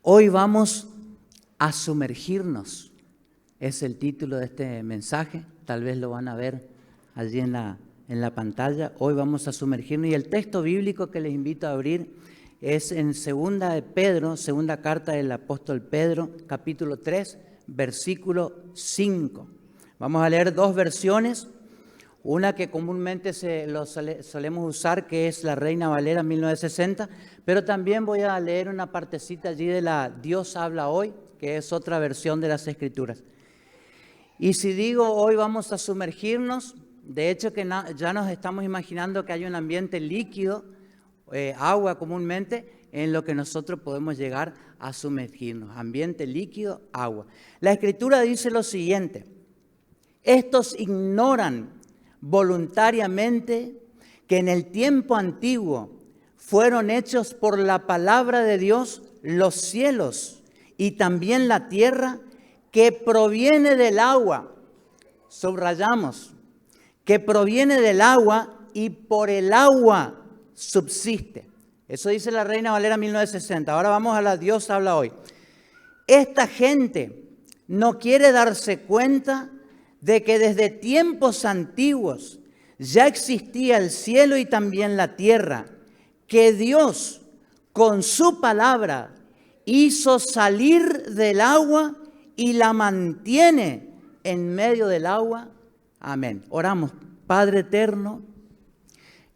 Hoy vamos a sumergirnos. Es el título de este mensaje. Tal vez lo van a ver allí en la pantalla. Hoy vamos a sumergirnos. Y el texto bíblico que les invito a abrir es en segunda de Pedro, segunda carta del apóstol Pedro, capítulo 3, versículo 5. Vamos a leer dos versiones. Una que comúnmente solemos usar, que es la Reina Valera 1960, pero también voy a leer una partecita allí de la Dios habla hoy, que es otra versión de las Escrituras. Y si digo hoy vamos a sumergirnos, de hecho que ya nos estamos imaginando que hay un ambiente líquido, agua comúnmente, en lo que nosotros podemos llegar a sumergirnos. Ambiente líquido, agua. La Escritura dice lo siguiente: estos ignoran voluntariamente que en el tiempo antiguo fueron hechos por la palabra de Dios los cielos y también la tierra, que proviene del agua. Subrayamos, que proviene del agua y por el agua subsiste. Eso dice la Reina Valera 1960. Ahora vamos a la Dios habla hoy. Esta gente no quiere darse cuenta de que desde tiempos antiguos ya existía el cielo y también la tierra, que Dios con su palabra hizo salir del agua y la mantiene en medio del agua. Amén. Oramos. Padre eterno,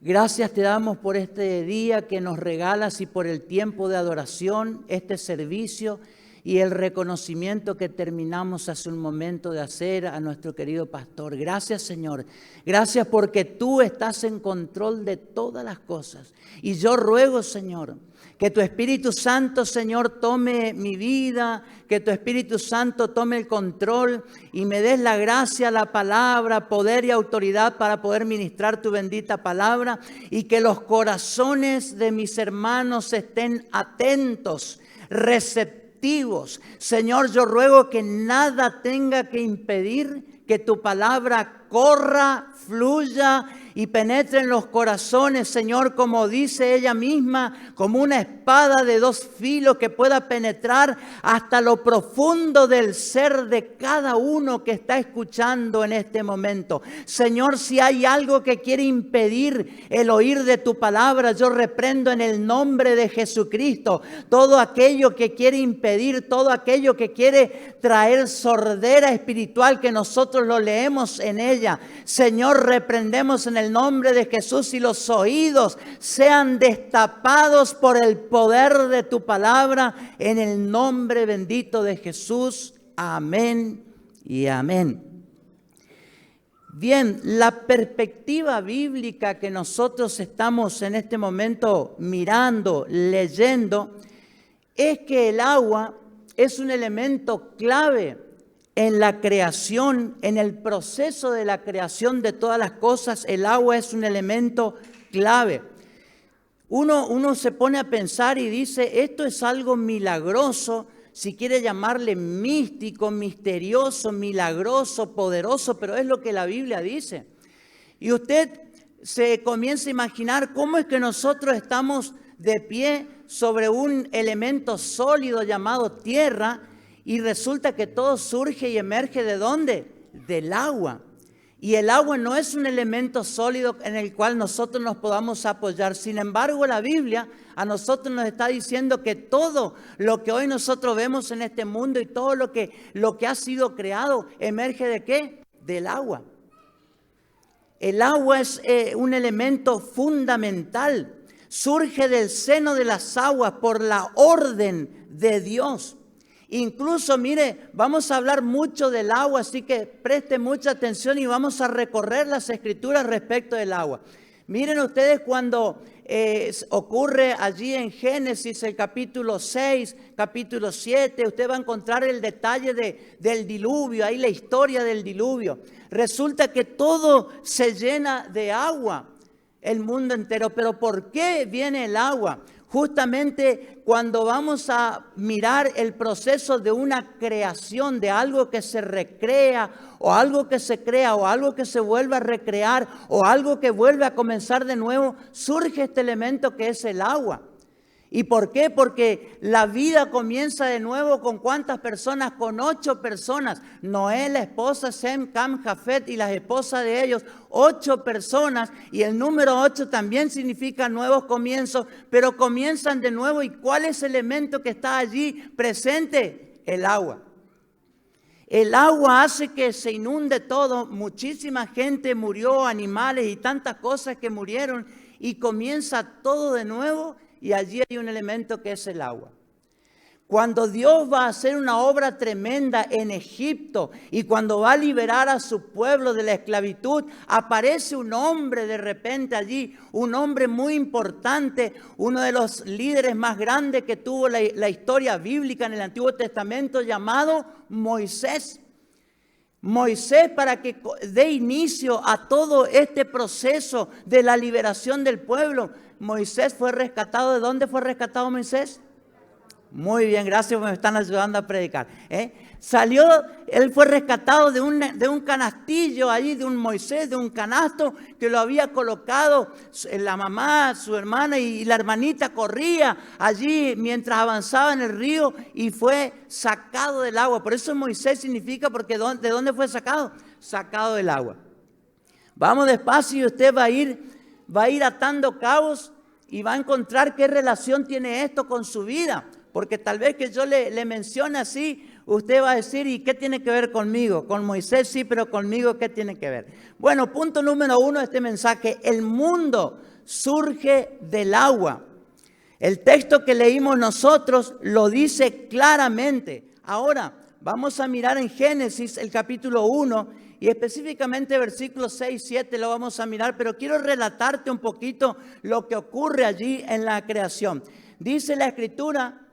gracias te damos por este día que nos regalas y por el tiempo de adoración, este servicio y el reconocimiento que terminamos hace un momento de hacer a nuestro querido pastor. Gracias, Señor. Gracias porque tú estás en control de todas las cosas. Y yo ruego, Señor, que tu Espíritu Santo, Señor, tome mi vida, que tu Espíritu Santo tome el control y me des la gracia, la palabra, poder y autoridad para poder ministrar tu bendita palabra, y que los corazones de mis hermanos estén atentos, receptivos. Señor, yo ruego que nada tenga que impedir que tu palabra corra, fluya y penetre en los corazones, Señor, como dice ella misma, como una espada de dos filos que pueda penetrar hasta lo profundo del ser de cada uno que está escuchando en este momento. Señor, si hay algo que quiere impedir el oír de tu palabra, yo reprendo en el nombre de Jesucristo todo aquello que quiere impedir, todo aquello que quiere traer sordera espiritual, que nosotros lo leemos en ella. Señor, reprendemos en el nombre de Jesús, y los oídos sean destapados por el poder de tu palabra, en el nombre bendito de Jesús. Amén y amén. Bien, la perspectiva bíblica que nosotros estamos en este momento mirando, leyendo, es que el agua es un elemento clave en la creación, en el proceso de la creación de todas las cosas. El agua es un elemento clave. Uno se pone a pensar y dice, esto es algo milagroso, si quiere llamarle místico, misterioso, milagroso, poderoso, pero es lo que la Biblia dice. Y usted se comienza a imaginar cómo es que nosotros estamos de pie sobre un elemento sólido llamado tierra, y resulta que todo surge y emerge ¿de dónde? Del agua. Y el agua no es un elemento sólido en el cual nosotros nos podamos apoyar. Sin embargo, la Biblia a nosotros nos está diciendo que todo lo que hoy nosotros vemos en este mundo y todo lo que ha sido creado emerge ¿de qué? Del agua. El agua es un elemento fundamental. Surge del seno de las aguas por la orden de Dios. Incluso, mire, vamos a hablar mucho del agua, así que preste mucha atención y vamos a recorrer las Escrituras respecto del agua. Miren ustedes cuando ocurre allí en Génesis el capítulo 6, capítulo 7, usted va a encontrar el detalle del diluvio, ahí la historia del diluvio. Resulta que todo se llena de agua, el mundo entero. ¿Pero por qué viene el agua? Justamente cuando vamos a mirar el proceso de una creación, de algo que se recrea, o algo que se crea, o algo que se vuelve a recrear, o algo que vuelve a comenzar de nuevo, surge este elemento que es el agua. ¿Y por qué? Porque la vida comienza de nuevo ¿con cuántas personas? Con 8 personas. Noé, la esposa, Sem, Cam, Jafet y las esposas de ellos. 8 personas, y el número 8 también significa nuevos comienzos, pero comienzan de nuevo. ¿Y cuál es el elemento que está allí presente? El agua. El agua hace que se inunde todo. Muchísima gente murió, animales y tantas cosas que murieron, y comienza todo de nuevo. Y allí hay un elemento que es el agua. Cuando Dios va a hacer una obra tremenda en Egipto y cuando va a liberar a su pueblo de la esclavitud, aparece un hombre de repente allí, un hombre muy importante, uno de los líderes más grandes que tuvo la historia bíblica en el Antiguo Testamento, llamado Moisés. Moisés, para que dé inicio a todo este proceso de la liberación del pueblo, Moisés fue rescatado. ¿De dónde fue rescatado Moisés? Muy bien, gracias, me están ayudando a predicar. Él fue rescatado de un canastillo allí, de un Moisés, de un canasto que lo había colocado la mamá, su hermana y la hermanita corría allí mientras avanzaba en el río y fue sacado del agua. Por eso Moisés significa, porque ¿de dónde fue sacado? Sacado del agua. Vamos despacio y usted va a ir atando cabos y va a encontrar qué relación tiene esto con su vida. Porque tal vez que yo le mencione así, usted va a decir, ¿y qué tiene que ver conmigo? Con Moisés sí, pero conmigo, ¿qué tiene que ver? Bueno, punto número 1 de este mensaje: el mundo surge del agua. El texto que leímos nosotros lo dice claramente. Ahora, vamos a mirar en Génesis el capítulo 1 y específicamente versículos 6 y 7 lo vamos a mirar, pero quiero relatarte un poquito lo que ocurre allí en la creación. Dice la Escritura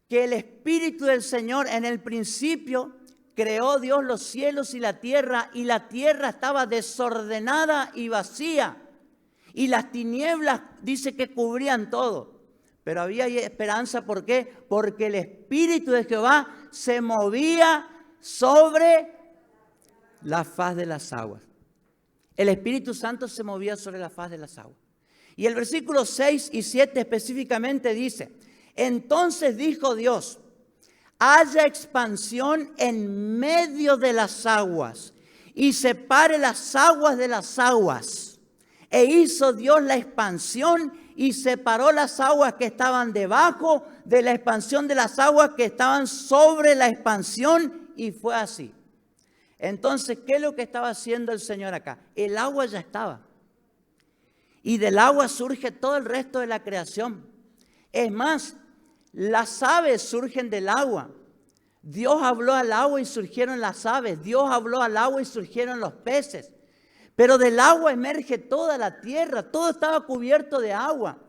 que el Espíritu del Señor en el principio creó Dios los cielos y la tierra estaba desordenada y vacía, y las tinieblas dice que cubrían todo. Pero había esperanza, ¿por qué? Porque el Espíritu de Jehová se movía sobre la faz de las aguas. El Espíritu Santo se movía sobre la faz de las aguas. Y el versículo 6 y 7 específicamente dice: entonces dijo Dios, haya expansión en medio de las aguas y separe las aguas de las aguas. E hizo Dios la expansión y separó las aguas que estaban debajo de la expansión de las aguas que estaban sobre la expansión, y fue así. Entonces, ¿qué es lo que estaba haciendo el Señor acá? El agua ya estaba. Y del agua surge todo el resto de la creación. Es más, las aves surgen del agua. Dios habló al agua y surgieron las aves. Dios habló al agua y surgieron los peces. Pero del agua emerge toda la tierra. Todo estaba cubierto de agua.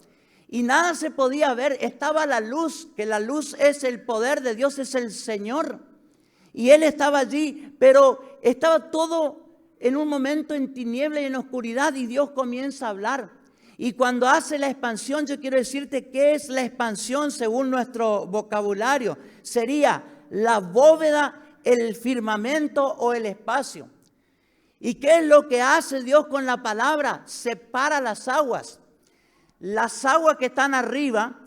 Y nada se podía ver. Estaba la luz, que la luz es el poder de Dios, es el Señor. Y Él estaba allí, pero estaba todo en un momento en tiniebla y en oscuridad, y Dios comienza a hablar. Y cuando hace la expansión, yo quiero decirte qué es la expansión según nuestro vocabulario. Sería la bóveda, el firmamento o el espacio. ¿Y qué es lo que hace Dios con la palabra? Separa las aguas. Las aguas que están arriba,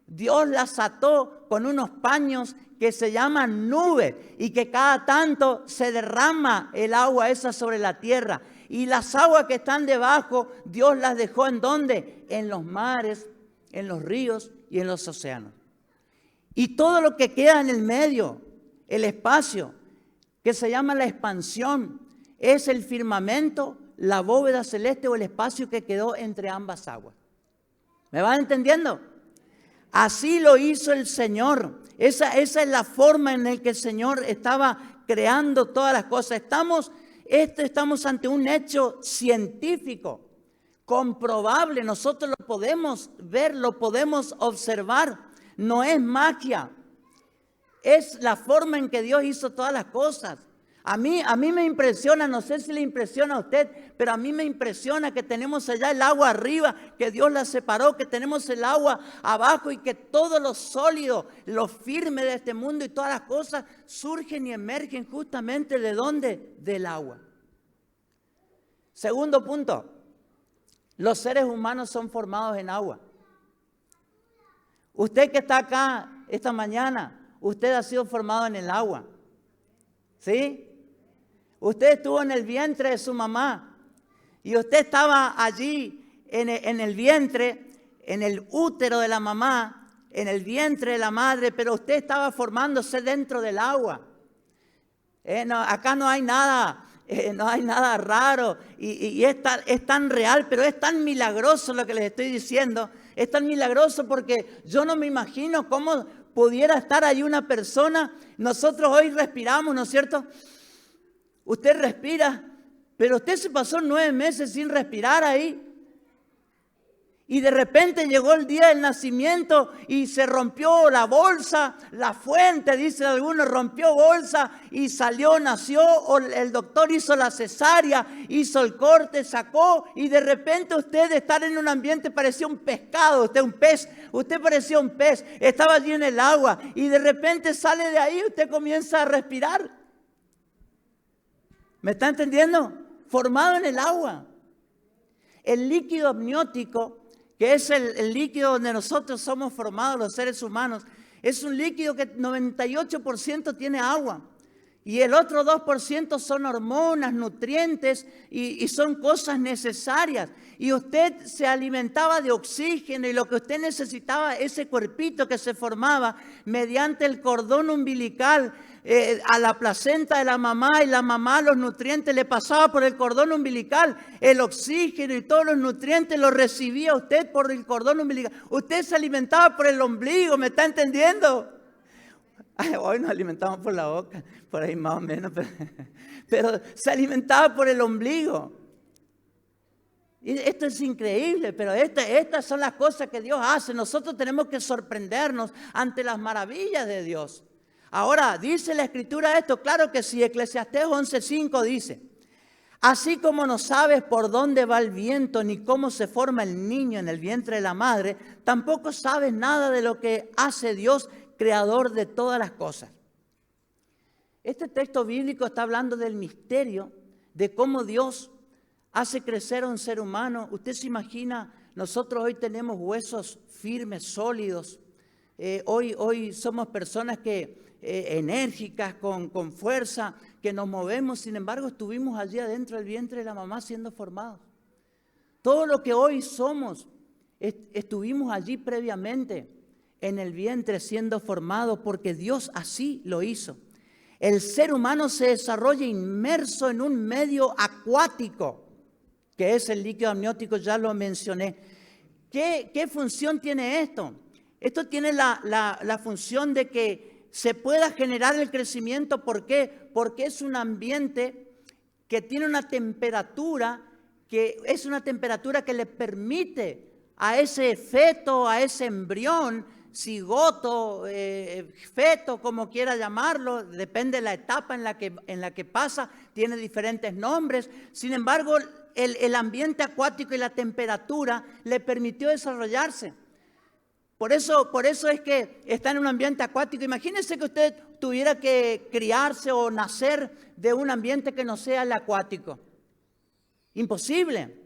Dios las ató con unos paños que se llaman nubes y que cada tanto se derrama el agua esa sobre la tierra. Y las aguas que están debajo, Dios las dejó ¿en dónde? En los mares, en los ríos y en los océanos. Y todo lo que queda en el medio, el espacio, que se llama la expansión, es el firmamento, la bóveda celeste o el espacio que quedó entre ambas aguas. ¿Me van entendiendo? Así lo hizo el Señor. Esa es la forma en la que el Señor estaba creando todas las cosas. Estamos ante un hecho científico, comprobable. Nosotros lo podemos ver, lo podemos observar. No es magia. Es la forma en que Dios hizo todas las cosas. A mí me impresiona, no sé si le impresiona a usted, pero a mí me impresiona que tenemos allá el agua arriba, que Dios la separó, que tenemos el agua abajo y que todo lo sólido, lo firme de este mundo y todas las cosas surgen y emergen justamente ¿de dónde? Del agua. Segundo punto, los seres humanos son formados en agua. Usted que está acá esta mañana, usted ha sido formado en el agua. ¿Sí? Usted estuvo en el vientre de su mamá y usted estaba allí en el vientre, en el útero de la mamá, en el vientre de la madre, pero usted estaba formándose dentro del agua. Acá no hay nada raro y es tan real, pero es tan milagroso lo que les estoy diciendo. Es tan milagroso porque yo no me imagino cómo pudiera estar ahí una persona. Nosotros hoy respiramos, ¿no es cierto? Usted respira, pero usted se pasó 9 meses sin respirar ahí. Y de repente llegó el día del nacimiento y se rompió la bolsa, la fuente, dicen algunos, rompió bolsa y salió, nació, o el doctor hizo la cesárea, hizo el corte, sacó y de repente usted de estar en un ambiente parecía un pescado, usted un pez, usted parecía un pez, estaba allí en el agua y de repente sale de ahí, usted comienza a respirar. ¿Me está entendiendo? Formado en el agua. El líquido amniótico, que es el líquido donde nosotros somos formados los seres humanos, es un líquido que 98% tiene agua y el otro 2% son hormonas, nutrientes y son cosas necesarias. Y usted se alimentaba de oxígeno y lo que usted necesitaba, ese cuerpito que se formaba mediante el cordón umbilical a la placenta de la mamá, y la mamá los nutrientes le pasaba por el cordón umbilical, el oxígeno y todos los nutrientes los recibía usted por el cordón umbilical. Usted se alimentaba por el ombligo, ¿me está entendiendo? Hoy nos alimentamos por la boca, por ahí más o menos, pero se alimentaba por el ombligo. Y esto es increíble, pero estas son las cosas que Dios hace. Nosotros tenemos que sorprendernos ante las maravillas de Dios. Ahora, dice la Escritura esto, claro que sí, Eclesiastés 11:5 dice: así como no sabes por dónde va el viento ni cómo se forma el niño en el vientre de la madre, tampoco sabes nada de lo que hace Dios, creador de todas las cosas. Este texto bíblico está hablando del misterio de cómo Dios hace crecer a un ser humano. Usted se imagina, nosotros hoy tenemos huesos firmes, sólidos. Hoy somos personas que enérgicas, con fuerza, que nos movemos. Sin embargo, estuvimos allí adentro del vientre de la mamá siendo formados. Todo lo que hoy somos, estuvimos allí previamente en el vientre siendo formados porque Dios así lo hizo. El ser humano se desarrolla inmerso en un medio acuático, que es el líquido amniótico, ya lo mencioné. ¿Qué función tiene esto? Esto tiene la función de que se pueda generar el crecimiento. ¿Por qué? Porque es un ambiente que tiene una temperatura, que es una temperatura que le permite a ese feto, a ese embrión, cigoto, feto, como quiera llamarlo, depende de la etapa en la que pasa, tiene diferentes nombres. Sin embargo, el ambiente acuático y la temperatura le permitió desarrollarse. Por eso es que está en un ambiente acuático. Imagínese que usted tuviera que criarse o nacer de un ambiente que no sea el acuático. Imposible.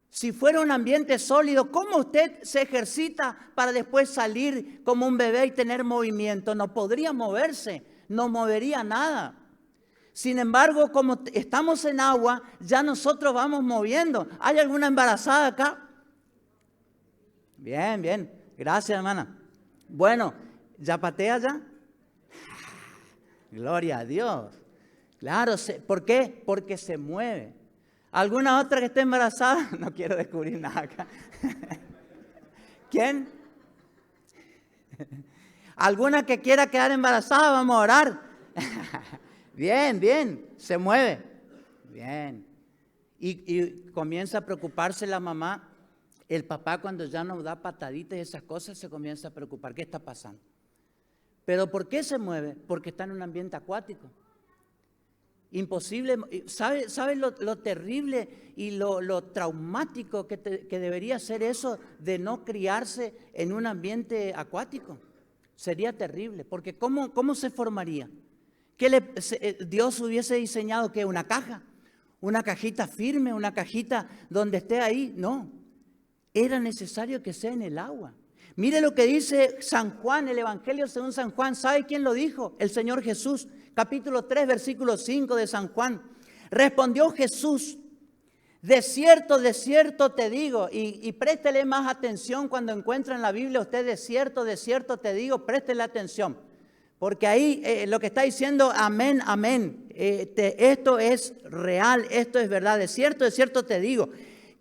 Si fuera un ambiente sólido, ¿cómo usted se ejercita para después salir como un bebé y tener movimiento? No podría moverse, no movería nada. Sin embargo, como estamos en agua, ya nosotros vamos moviendo. ¿Hay alguna embarazada acá? Bien, bien. Gracias, hermana. Bueno, ¿ya patea ya? Gloria a Dios. Claro, ¿por qué? Porque se mueve. ¿Alguna otra que esté embarazada? No quiero descubrir nada acá. ¿Quién? ¿Alguna que quiera quedar embarazada? Vamos a orar. Bien, bien, se mueve. Bien. Y comienza a preocuparse la mamá. El papá, cuando ya no da pataditas y esas cosas, se comienza a preocupar. ¿Qué está pasando? ¿Pero por qué se mueve? Porque está en un ambiente acuático. Imposible. ¿Sabe lo terrible y lo traumático que debería ser eso de no criarse en un ambiente acuático? Sería terrible, porque ¿cómo se formaría? Dios hubiese diseñado ¿qué? Una caja, una cajita firme, una cajita donde esté ahí. No, era necesario que sea en el agua. Mire lo que dice San Juan, el Evangelio según San Juan. ¿Sabe quién lo dijo? El Señor Jesús. Capítulo 3, versículo 5 de San Juan. Respondió Jesús: de cierto te digo, y préstele más atención cuando encuentra en la Biblia usted de cierto te digo, préstele atención. Porque ahí lo que está diciendo, amén, amén, esto es real, esto es verdad. De cierto te digo,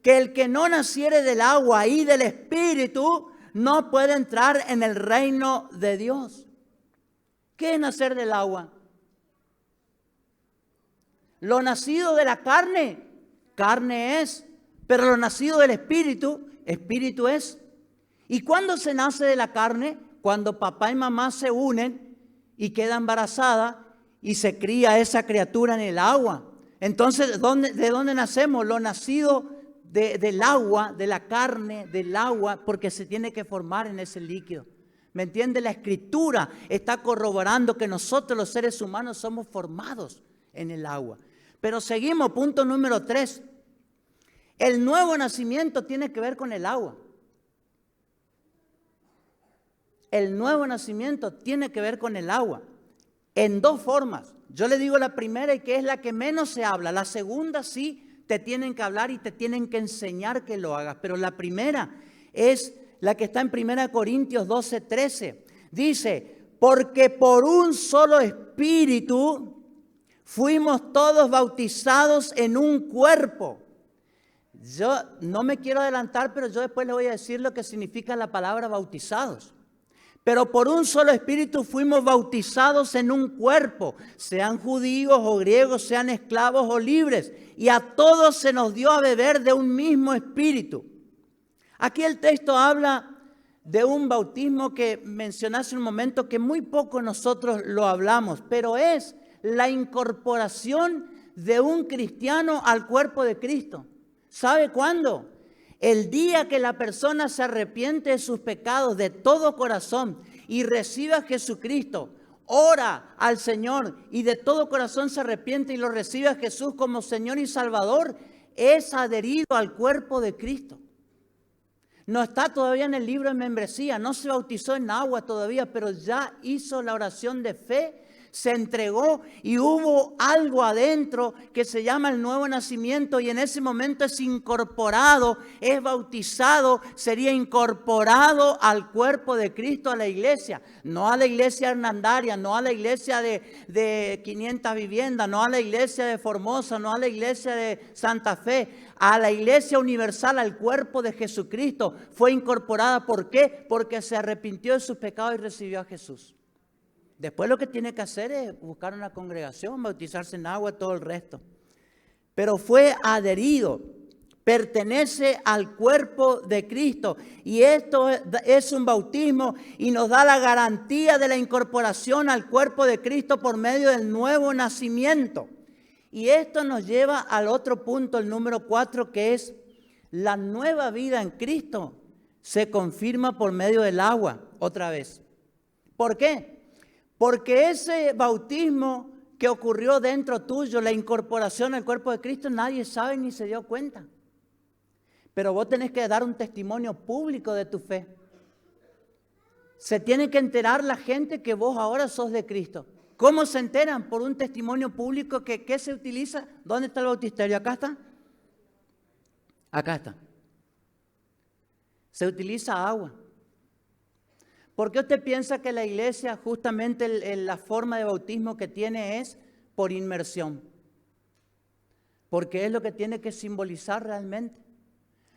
que el que no naciere del agua y del Espíritu no puede entrar en el reino de Dios. ¿Qué es nacer del agua? Lo nacido de la carne, carne es, pero lo nacido del Espíritu, Espíritu es. ¿Y cuándo se nace de la carne? Cuando papá y mamá se unen y queda embarazada y se cría esa criatura en el agua. Entonces, ¿de dónde nacemos? Lo nacido del agua, de la carne, del agua, porque se tiene que formar en ese líquido. ¿Me entiende? La Escritura está corroborando que nosotros los seres humanos somos formados en el agua. Pero seguimos, punto número 3. El nuevo nacimiento tiene que ver con el agua. El nuevo nacimiento tiene que ver con el agua en dos formas. Yo le digo la primera y que es la que menos se habla. La segunda sí te tienen que hablar y te tienen que enseñar que lo hagas. Pero la primera es la que está en 1 Corintios 12:13. Dice, porque por un solo espíritu fuimos todos bautizados en un cuerpo. Yo no me quiero adelantar, pero yo después les voy a decir lo que significa la palabra bautizados. Pero por un solo espíritu fuimos bautizados en un cuerpo, sean judíos o griegos, sean esclavos o libres, y a todos se nos dio a beber de un mismo espíritu. Aquí el texto habla de un bautismo que mencioné hace un momento, que muy poco nosotros lo hablamos, pero es la incorporación de un cristiano al cuerpo de Cristo. ¿Sabe cuándo? El día que la persona se arrepiente de sus pecados de todo corazón y recibe a Jesucristo, ora al Señor y de todo corazón se arrepiente y lo recibe a Jesús como Señor y Salvador, es adherido al cuerpo de Cristo. No está todavía en el libro de membresía, no se bautizó en agua todavía, pero ya hizo la oración de fe, se entregó y hubo algo adentro que se llama el nuevo nacimiento, y en ese momento es incorporado, es bautizado, sería incorporado al cuerpo de Cristo, a la iglesia, no a la iglesia hernandaria, no a la iglesia de 500 viviendas, no a la iglesia de Formosa, no a la iglesia de Santa Fe, a la iglesia universal, al cuerpo de Jesucristo. Fue incorporada, ¿por qué? Porque se arrepintió de sus pecados y recibió a Jesús. Después lo que tiene que hacer es buscar una congregación, bautizarse en agua, todo el resto. Pero fue adherido, pertenece al cuerpo de Cristo. Y esto es un bautismo y nos da la garantía de la incorporación al cuerpo de Cristo por medio del nuevo nacimiento. Y esto nos lleva al otro punto, el número 4, que es la nueva vida en Cristo. Se confirma por medio del agua, otra vez. ¿Por qué? Porque ese bautismo que ocurrió dentro tuyo, la incorporación al cuerpo de Cristo, nadie sabe ni se dio cuenta. Pero vos tenés que dar un testimonio público de tu fe. Se tiene que enterar la gente que vos ahora sos de Cristo. ¿Cómo se enteran? Por un testimonio público que ¿qué se utiliza? ¿Dónde está el bautisterio? ¿Acá está? Acá está. Se utiliza agua. ¿Por qué usted piensa que la iglesia justamente la forma de bautismo que tiene es por inmersión? Porque es lo que tiene que simbolizar realmente.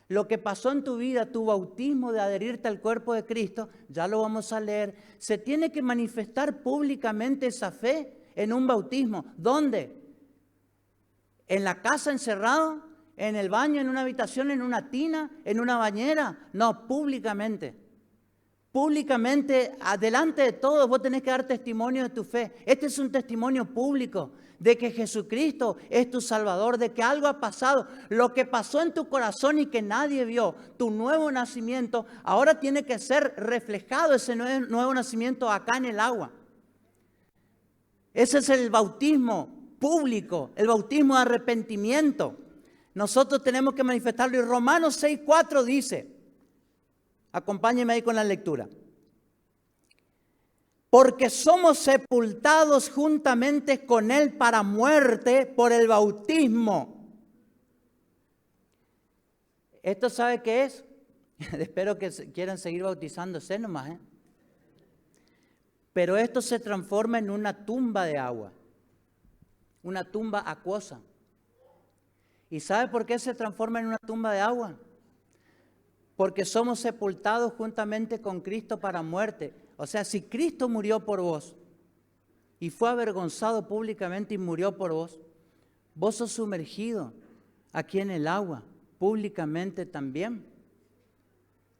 Lo que pasó en tu vida, tu bautismo de adherirte al cuerpo de Cristo, ya lo vamos a leer, se tiene que manifestar públicamente esa fe en un bautismo. ¿Dónde? ¿En la casa encerrado? ¿En el baño? ¿En una habitación? ¿En una tina? ¿En una bañera? No, públicamente. Públicamente, delante de todos, vos tenés que dar testimonio de tu fe. Este es un testimonio público de que Jesucristo es tu Salvador, de que algo ha pasado. Lo que pasó en tu corazón y que nadie vio, tu nuevo nacimiento, ahora tiene que ser reflejado ese nuevo nacimiento acá en el agua. Ese es el bautismo público, el bautismo de arrepentimiento. Nosotros tenemos que manifestarlo. Y Romanos 6:4 dice, Acompáñenme ahí con la lectura. Porque somos sepultados juntamente con Él para muerte por el bautismo. ¿Esto sabe qué es? Espero que quieran seguir bautizándose nomás, ¿eh? Pero esto se transforma en una tumba de agua, una tumba acuosa. ¿Y sabe por qué se transforma en una tumba de agua? Porque somos sepultados juntamente con Cristo para muerte. O sea, si Cristo murió por vos y fue avergonzado públicamente y murió por vos, vos sos sumergido aquí en el agua, públicamente también,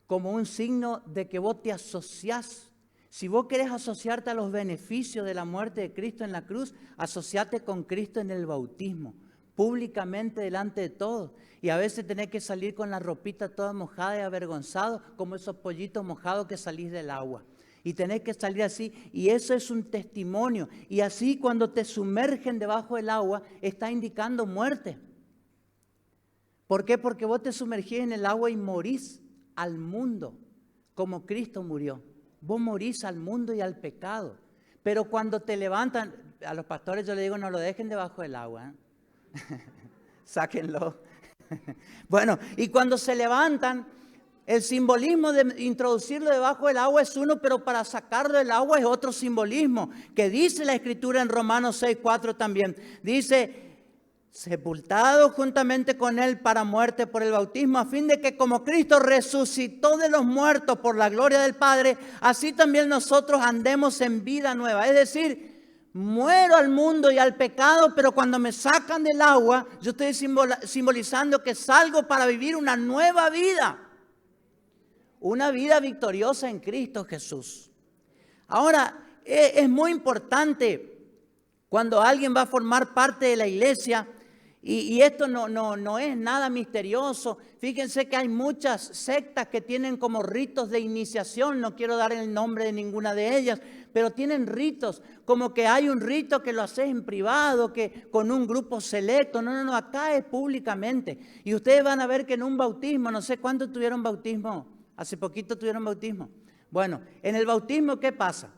como un signo de que vos te asociás. Si vos querés asociarte a los beneficios de la muerte de Cristo en la cruz, asociate con Cristo en el bautismo, públicamente delante de todos. Y a veces tenés que salir con la ropita toda mojada y avergonzado, como esos pollitos mojados que salís del agua. Y tenés que salir así, y eso es un testimonio. Y así cuando te sumergen debajo del agua, está indicando muerte. ¿Por qué? Porque vos te sumergís en el agua y morís al mundo, como Cristo murió. Vos morís al mundo y al pecado. Pero cuando te levantan, a los pastores yo les digo, no lo dejen debajo del agua, ¿eh? Sáquenlo. Bueno, y cuando se levantan, el simbolismo de introducirlo debajo del agua es uno, pero para sacarlo del agua es otro simbolismo, que dice la Escritura en Romanos 6:4 también. Dice, sepultado juntamente con Él para muerte por el bautismo, a fin de que como Cristo resucitó de los muertos por la gloria del Padre, así también nosotros andemos en vida nueva. Es decir, muero al mundo y al pecado, pero cuando me sacan del agua, yo estoy simbolizando que salgo para vivir una nueva vida. Una vida victoriosa en Cristo Jesús. Ahora, es muy importante cuando alguien va a formar parte de la iglesia, y esto no es nada misterioso. Fíjense que hay muchas sectas que tienen como ritos de iniciación, no quiero dar el nombre de ninguna de ellas, pero tienen ritos, como que hay un rito que lo haces en privado, que con un grupo selecto. No, acá es públicamente. Y ustedes van a ver que en un bautismo, no sé cuántos tuvieron bautismo, hace poquito tuvieron bautismo. Bueno, en el bautismo, ¿qué pasa?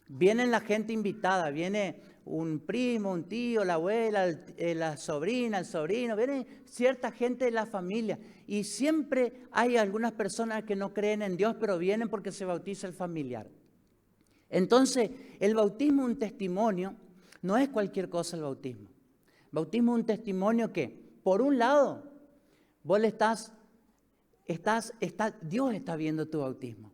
Viene la gente invitada, viene un primo, un tío, la abuela, la sobrina, el sobrino, viene cierta gente de la familia. Y siempre hay algunas personas que no creen en Dios, pero vienen porque se bautiza el familiar. Entonces, el bautismo es un testimonio, no es cualquier cosa el bautismo. El bautismo es un testimonio que, por un lado, vos le Dios está viendo tu bautismo.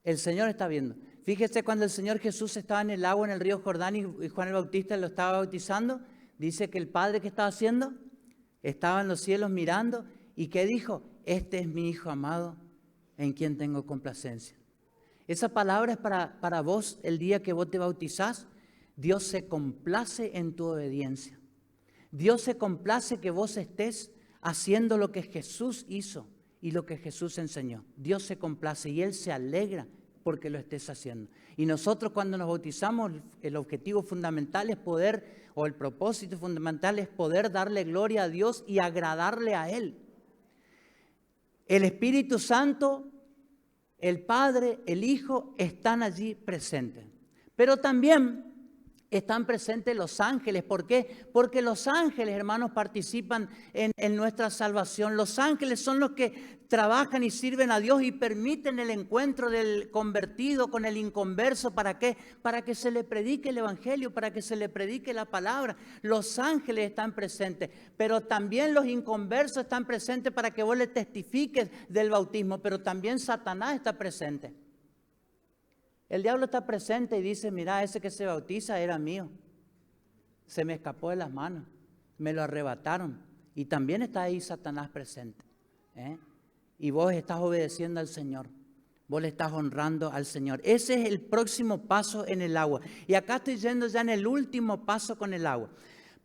El Señor está viendo. Fíjese, cuando el Señor Jesús estaba en el agua, en el río Jordán, y Juan el Bautista lo estaba bautizando, dice que el Padre, ¿qué estaba haciendo? Estaba en los cielos mirando, y ¿qué dijo? Este es mi Hijo amado, en quien tengo complacencia. Esa palabra es para vos el día que vos te bautizás. Dios se complace en tu obediencia. Dios se complace que vos estés haciendo lo que Jesús hizo y lo que Jesús enseñó. Dios se complace y Él se alegra porque lo estés haciendo. Y nosotros cuando nos bautizamos, el objetivo fundamental es poder, o el propósito fundamental es poder darle gloria a Dios y agradarle a Él. El Espíritu Santo, el Padre, el Hijo están allí presentes. Pero también están presentes los ángeles. ¿Por qué? Porque los ángeles, hermanos, participan en nuestra salvación. Los ángeles son los que trabajan y sirven a Dios y permiten el encuentro del convertido con el inconverso. ¿Para qué? Para que se le predique el evangelio, para que se le predique la palabra. Los ángeles están presentes, pero también los inconversos están presentes para que vos le testifiques del bautismo, pero también Satanás está presente. El diablo está presente y dice, mira, ese que se bautiza era mío. Se me escapó de las manos, me lo arrebataron. Y también está ahí Satanás presente. Y vos estás obedeciendo al Señor. Vos le estás honrando al Señor. Ese es el próximo paso en el agua. Y acá estoy yendo ya en el último paso con el agua.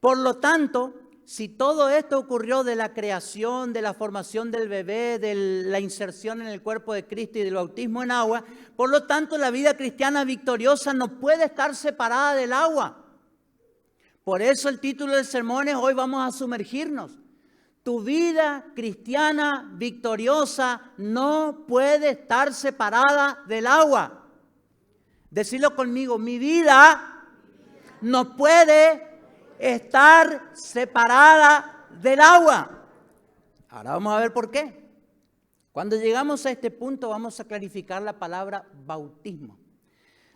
Por lo tanto, si todo esto ocurrió de la creación, de la formación del bebé, de la inserción en el cuerpo de Cristo y del bautismo en agua, por lo tanto la vida cristiana victoriosa no puede estar separada del agua. Por eso el título del sermón es: hoy vamos a sumergirnos. Tu vida cristiana victoriosa no puede estar separada del agua. Decirlo conmigo, mi vida no puede estar separada del agua. Ahora vamos a ver por qué. Cuando llegamos a este punto vamos a clarificar la palabra bautismo.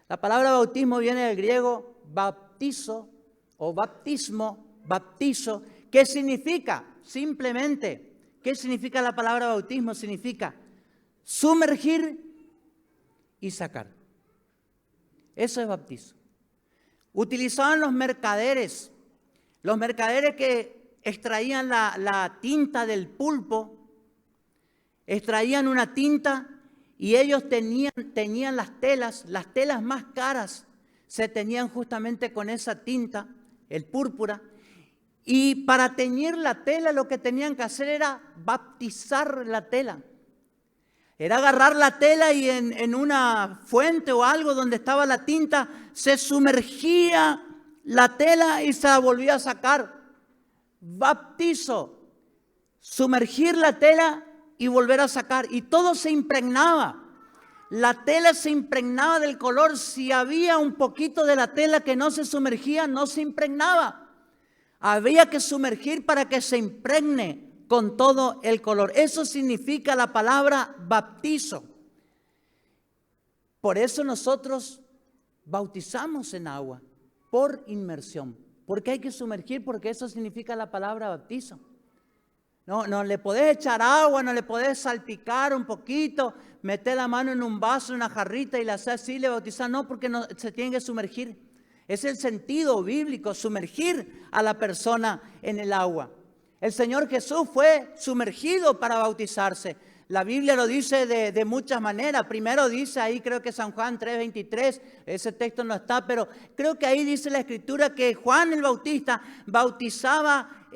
La palabra bautismo viene del griego baptizo o baptismo, baptizo. ¿Qué significa? Simplemente, ¿qué significa la palabra bautismo? Significa sumergir y sacar. Eso es bautizo. Utilizaban los mercaderes que extraían la tinta del pulpo, extraían una tinta y ellos tenían las telas más caras, se teñían justamente con esa tinta, el púrpura. Y para teñir la tela lo que tenían que hacer era baptizar la tela. Era agarrar la tela y en una fuente o algo donde estaba la tinta, se sumergía la tela y se la volvía a sacar. Baptizo, sumergir la tela y volver a sacar. Y todo se impregnaba. La tela se impregnaba del color. Si había un poquito de la tela que no se sumergía, no se impregnaba. Había que sumergir para que se impregne con todo el color. Eso significa la palabra bautizo. Por eso nosotros bautizamos en agua, por inmersión. ¿Por qué hay que sumergir? Porque eso significa la palabra bautizo. No le podés echar agua, no le podés salpicar un poquito, meter la mano en un vaso, en una jarrita y la hacer así, le bautizar. No, porque no, se tiene que sumergir. Es el sentido bíblico, sumergir a la persona en el agua. El Señor Jesús fue sumergido para bautizarse. La Biblia lo dice de muchas maneras. Primero dice ahí, creo que San Juan 3:23, ese texto no está, pero creo que ahí dice la Escritura que Juan el Bautista bautizaba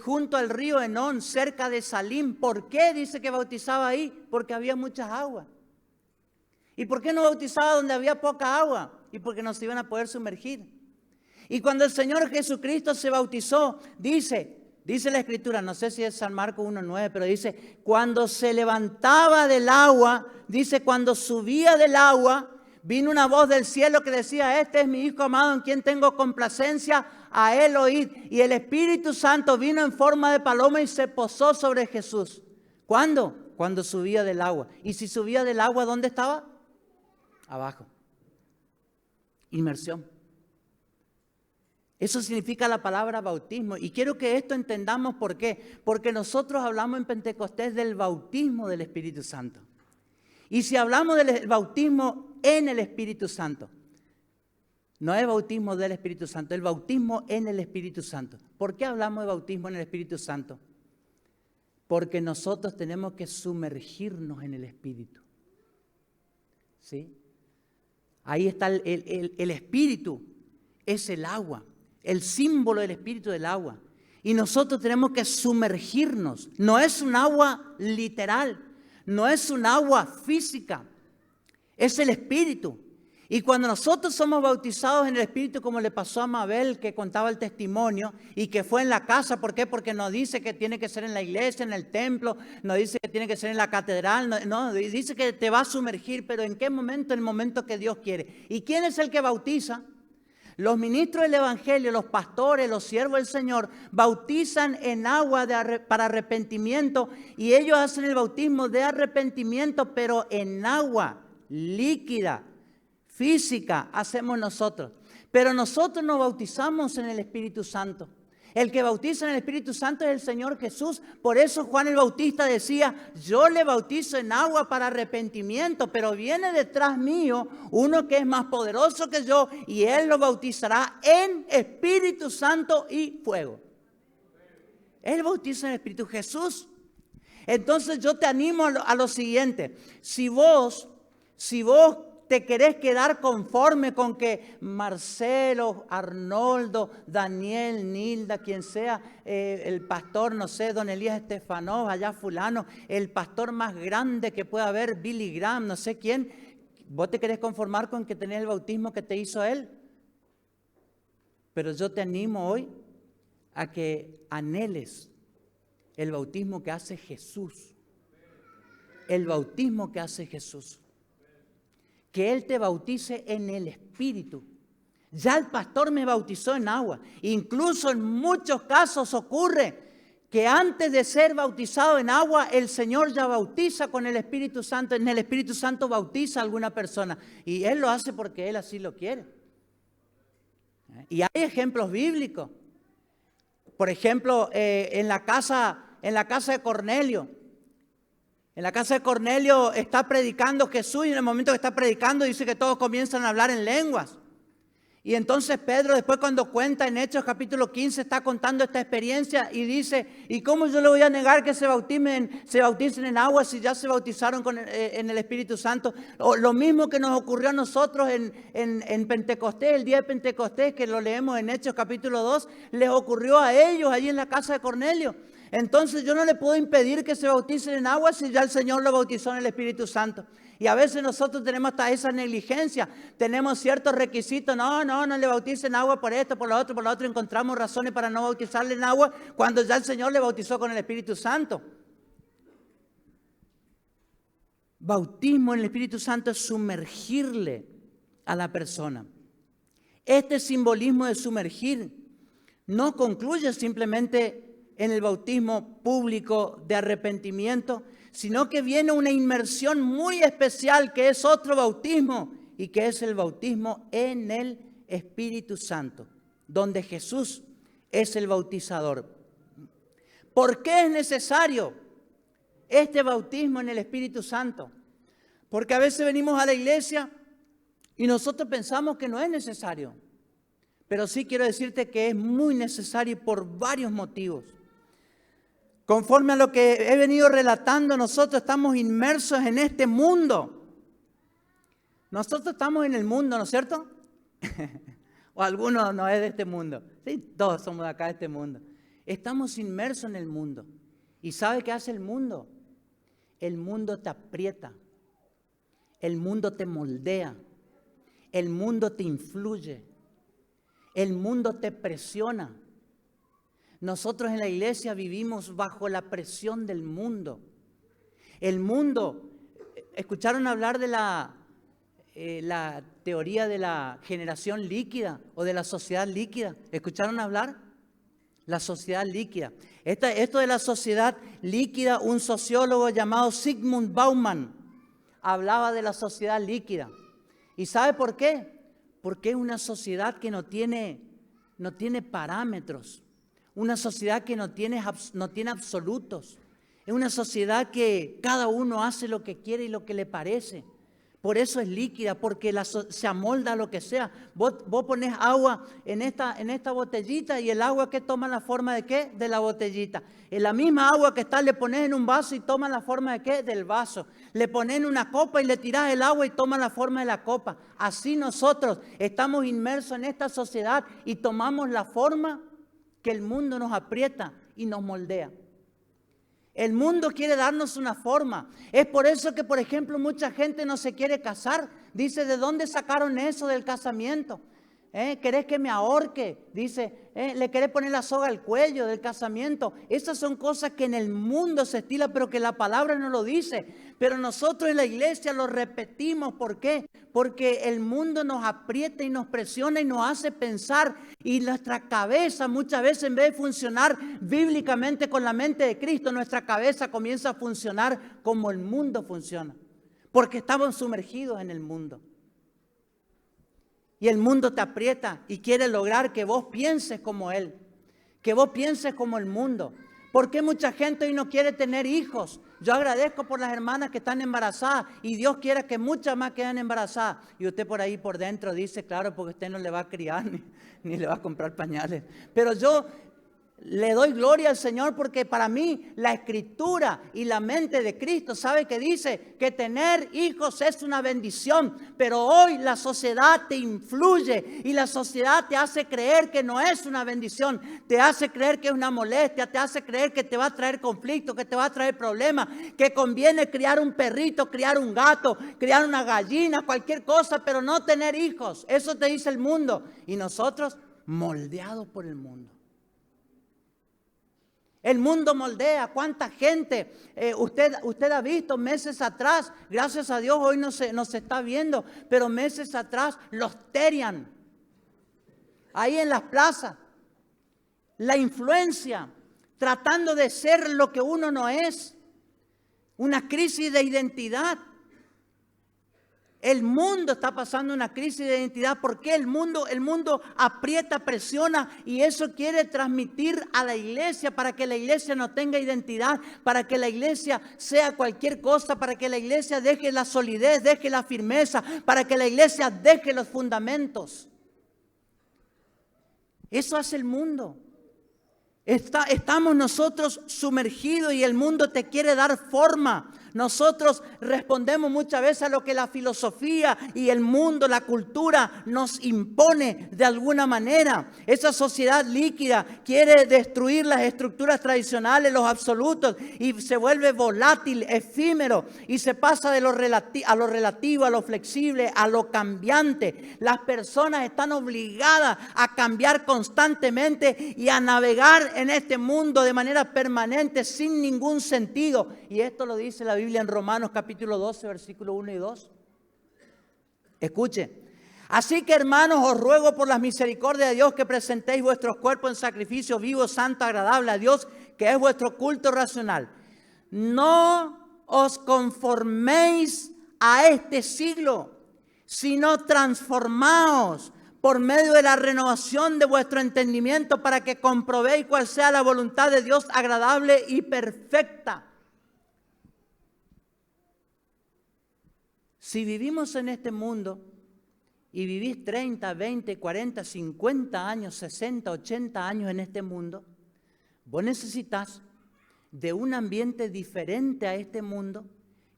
junto al río Enón, cerca de Salim. ¿Por qué dice que bautizaba ahí? Porque había muchas aguas. ¿Y por qué no bautizaba donde había poca agua? Y porque no se iban a poder sumergir. Y cuando el Señor Jesucristo se bautizó, dice la Escritura, no sé si es San Marcos 1:9, pero dice, cuando se levantaba del agua, dice, cuando subía del agua, vino una voz del cielo que decía, este es mi Hijo amado en quien tengo complacencia, a él oíd. Y el Espíritu Santo vino en forma de paloma y se posó sobre Jesús. ¿Cuándo? Cuando subía del agua. Y si subía del agua, ¿dónde estaba? Abajo. Inmersión. Eso significa la palabra bautismo. Y quiero que esto entendamos por qué. Porque nosotros hablamos en Pentecostés del bautismo del Espíritu Santo. Y si hablamos del bautismo en el Espíritu Santo, no es bautismo del Espíritu Santo, el bautismo en el Espíritu Santo. ¿Por qué hablamos de bautismo en el Espíritu Santo? Porque nosotros tenemos que sumergirnos en el Espíritu. ¿Sí? Ahí está el Espíritu, es el agua, el símbolo del Espíritu del agua. Y nosotros tenemos que sumergirnos. No es un agua literal, no es un agua física, es el Espíritu. Y cuando nosotros somos bautizados en el Espíritu, como le pasó a Mabel, que contaba el testimonio, y que fue en la casa, ¿por qué? Porque no dice que tiene que ser en la iglesia, en el templo, no dice que tiene que ser en la catedral, no, dice que te va a sumergir, pero ¿en qué momento? En el momento que Dios quiere. ¿Y quién es el que bautiza? Los ministros del Evangelio, los pastores, los siervos del Señor, bautizan en agua para arrepentimiento, y ellos hacen el bautismo de arrepentimiento, pero en agua líquida, física, hacemos nosotros. Pero nosotros nos bautizamos en el Espíritu Santo. El que bautiza en el Espíritu Santo es el Señor Jesús. Por eso Juan el Bautista decía, yo le bautizo en agua para arrepentimiento, pero viene detrás mío uno que es más poderoso que yo y Él lo bautizará en Espíritu Santo y fuego. Él bautiza en el Espíritu Jesús. Entonces yo te animo a lo siguiente. Si vos te querés quedar conforme con que Marcelo, Arnoldo, Daniel, Nilda, quien sea, el pastor, no sé, don Elías Estefanov, allá fulano, el pastor más grande que pueda haber, Billy Graham, no sé quién, ¿vos te querés conformar con que tenés el bautismo que te hizo él? Pero yo te animo hoy a que anheles El bautismo que hace Jesús. El bautismo que hace Jesús. Que Él te bautice en el Espíritu. Ya el pastor me bautizó en agua. Incluso en muchos casos ocurre que antes de ser bautizado en agua, el Señor ya bautiza con el Espíritu Santo. En el Espíritu Santo bautiza a alguna persona. Y Él lo hace porque Él así lo quiere. Y hay ejemplos bíblicos. Por ejemplo, en la casa de Cornelio. En la casa de Cornelio está predicando Jesús y en el momento que está predicando dice que todos comienzan a hablar en lenguas. Y entonces Pedro después cuando cuenta en Hechos capítulo 15 está contando esta experiencia y dice, ¿y cómo yo le voy a negar que se bauticen en agua si ya se bautizaron en el Espíritu Santo? O lo mismo que nos ocurrió a nosotros en Pentecostés, el día de Pentecostés, que lo leemos en Hechos capítulo 2, les ocurrió a ellos allí en la casa de Cornelio. Entonces yo no le puedo impedir que se bauticen en agua si ya el Señor lo bautizó en el Espíritu Santo. Y a veces nosotros tenemos hasta esa negligencia, tenemos ciertos requisitos, no le bauticen en agua por esto, por lo otro, encontramos razones para no bautizarle en agua cuando ya el Señor le bautizó con el Espíritu Santo. Bautismo en el Espíritu Santo es sumergirle a la persona. Este simbolismo de sumergir no concluye simplemente en el bautismo público de arrepentimiento, sino que viene una inmersión muy especial que es otro bautismo y que es el bautismo en el Espíritu Santo, donde Jesús es el bautizador. ¿Por qué es necesario este bautismo en el Espíritu Santo? Porque a veces venimos a la iglesia y nosotros pensamos que no es necesario, pero sí quiero decirte que es muy necesario por varios motivos. Conforme a lo que he venido relatando, nosotros estamos inmersos en este mundo. Nosotros estamos en el mundo, ¿no es cierto? O alguno no es de este mundo. Sí, todos somos de acá de este mundo. Estamos inmersos en el mundo. ¿Y sabe qué hace el mundo? El mundo te aprieta. El mundo te moldea. El mundo te influye. El mundo te presiona. Nosotros en la iglesia vivimos bajo la presión del mundo. El mundo, ¿escucharon hablar de la teoría de la generación líquida o de la sociedad líquida? ¿Escucharon hablar? La sociedad líquida. Esto de la sociedad líquida, un sociólogo llamado Zygmunt Bauman hablaba de la sociedad líquida. ¿Y sabe por qué? Porque es una sociedad que no tiene parámetros. Una sociedad que no tiene absolutos. Es una sociedad que cada uno hace lo que quiere y lo que le parece. Por eso es líquida, porque se amolda a lo que sea. Vos ponés agua en esta botellita y el agua que toma la forma de ¿qué? De la botellita. En la misma agua que está le pones en un vaso y toma la forma de ¿qué? Del vaso. Le pones en una copa y le tirás el agua y toma la forma de la copa. Así nosotros estamos inmersos en esta sociedad y tomamos la forma que el mundo nos aprieta y nos moldea. El mundo quiere darnos una forma. Es por eso que, por ejemplo, mucha gente no se quiere casar. Dice, ¿de dónde sacaron eso del casamiento? ¿Querés que me ahorque? Dice, ¿le querés poner la soga al cuello del casamiento? Esas son cosas que en el mundo se estila, pero que la palabra no lo dice. Pero nosotros en la iglesia lo repetimos. ¿Por qué? Porque el mundo nos aprieta y nos presiona y nos hace pensar. Y nuestra cabeza muchas veces, en vez de funcionar bíblicamente con la mente de Cristo, nuestra cabeza comienza a funcionar como el mundo funciona. Porque estamos sumergidos en el mundo. Y el mundo te aprieta y quiere lograr que vos pienses como él, que vos pienses como el mundo. ¿Por qué mucha gente hoy no quiere tener hijos? Yo agradezco por las hermanas que están embarazadas y Dios quiera que muchas más queden embarazadas. Y usted por ahí por dentro dice, claro, porque usted no le va a criar ni le va a comprar pañales. Pero yo le doy gloria al Señor porque para mí la Escritura y la mente de Cristo sabe que dice que tener hijos es una bendición, pero hoy la sociedad te influye y la sociedad te hace creer que no es una bendición, te hace creer que es una molestia, te hace creer que te va a traer conflicto, que te va a traer problemas, que conviene criar un perrito, criar un gato, criar una gallina, cualquier cosa, pero no tener hijos. Eso te dice el mundo y nosotros moldeados por el mundo. El mundo moldea. ¿Cuánta gente usted ha visto meses atrás? Gracias a Dios hoy no se está viendo, pero meses atrás los terian ahí en las plazas. La influencia, tratando de ser lo que uno no es. Una crisis de identidad. El mundo está pasando una crisis de identidad. ¿Por qué? El mundo aprieta, presiona y eso quiere transmitir a la iglesia para que la iglesia no tenga identidad, para que la iglesia sea cualquier cosa, para que la iglesia deje la solidez, deje la firmeza, para que la iglesia deje los fundamentos. Eso hace el mundo. Estamos nosotros sumergidos y el mundo te quiere dar forma. Nosotros respondemos muchas veces a lo que la filosofía y el mundo, la cultura nos impone de alguna manera. Esa sociedad líquida quiere destruir las estructuras tradicionales, los absolutos, y se vuelve volátil, efímero, y se pasa de lo relativo, a lo flexible, a lo cambiante. Las personas están obligadas a cambiar constantemente y a navegar en este mundo de manera permanente sin ningún sentido. Y esto lo dice la Biblia en Romanos capítulo 12, versículo 1 y 2. Escuche. Así que, hermanos, os ruego por las misericordias de Dios que presentéis vuestros cuerpos en sacrificio vivo, santo, agradable a Dios, que es vuestro culto racional. No os conforméis a este siglo, sino transformaos por medio de la renovación de vuestro entendimiento para que comprobéis cuál sea la voluntad de Dios agradable y perfecta. Si vivimos en este mundo y vivís 30, 20, 40, 50 años, 60, 80 años en este mundo, vos necesitas de un ambiente diferente a este mundo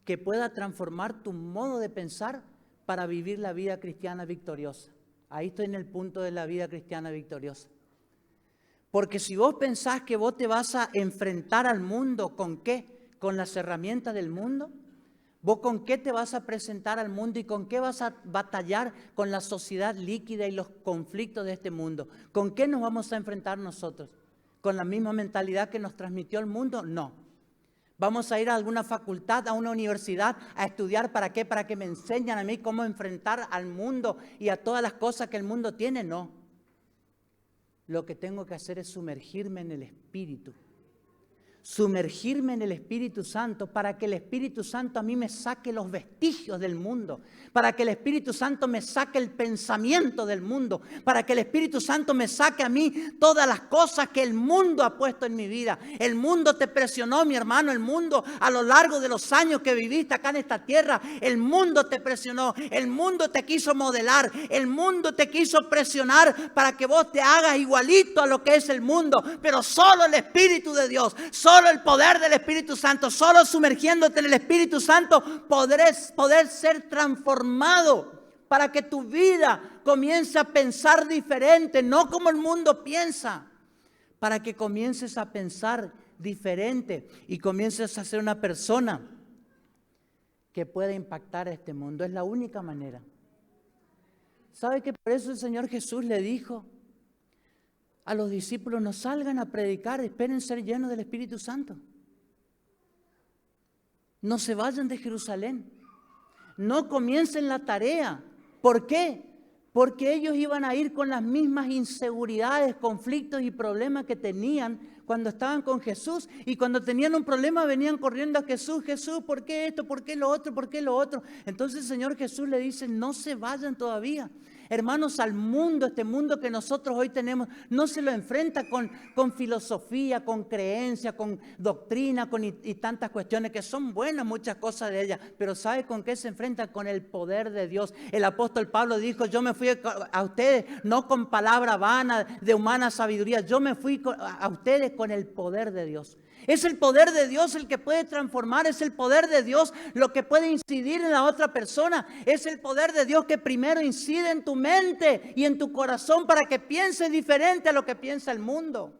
que pueda transformar tu modo de pensar para vivir la vida cristiana victoriosa. Ahí estoy en el punto de la vida cristiana victoriosa. Porque si vos pensás que vos te vas a enfrentar al mundo, ¿con qué? ¿Con las herramientas del mundo? ¿Vos con qué te vas a presentar al mundo y con qué vas a batallar con la sociedad líquida y los conflictos de este mundo? ¿Con qué nos vamos a enfrentar nosotros? ¿Con la misma mentalidad que nos transmitió el mundo? No. ¿Vamos a ir a alguna facultad, a una universidad, a estudiar para qué? ¿Para que me enseñen a mí cómo enfrentar al mundo y a todas las cosas que el mundo tiene? No. Lo que tengo que hacer es sumergirme en el Espíritu. Sumergirme en el Espíritu Santo para que el Espíritu Santo a mí me saque los vestigios del mundo, para que el Espíritu Santo me saque el pensamiento del mundo, para que el Espíritu Santo me saque a mí todas las cosas que el mundo ha puesto en mi vida. El mundo te presionó, mi hermano, el mundo a lo largo de los años que viviste acá en esta tierra, el mundo te presionó, el mundo te quiso modelar, el mundo te quiso presionar para que vos te hagas igualito a lo que es el mundo, pero solo el Espíritu de Dios, solo el poder del Espíritu Santo, solo sumergiéndote en el Espíritu Santo poder ser transformado para que tu vida comience a pensar diferente, no como el mundo piensa, para que comiences a pensar diferente y comiences a ser una persona que pueda impactar a este mundo. Es la única manera. ¿Sabe que por eso el Señor Jesús le dijo a los discípulos: no salgan a predicar, esperen ser llenos del Espíritu Santo? No se vayan de Jerusalén, no comiencen la tarea. ¿Por qué? Porque ellos iban a ir con las mismas inseguridades, conflictos y problemas que tenían cuando estaban con Jesús. Y cuando tenían un problema venían corriendo a Jesús: Jesús, ¿por qué esto? ¿Por qué lo otro? ¿Por qué lo otro? Entonces el Señor Jesús le dice: no se vayan todavía. Hermanos, al mundo, este mundo que nosotros hoy tenemos, no se lo enfrenta con filosofía, con creencia, con doctrina, y tantas cuestiones que son buenas, muchas cosas de ellas. Pero ¿sabe con qué se enfrenta? Con el poder de Dios. El apóstol Pablo dijo: yo me fui a ustedes no con palabra vana de humana sabiduría, yo me fui a ustedes con el poder de Dios. Es el poder de Dios el que puede transformar, es el poder de Dios lo que puede incidir en la otra persona. Es el poder de Dios que primero incide en tu mente y en tu corazón para que pienses diferente a lo que piensa el mundo.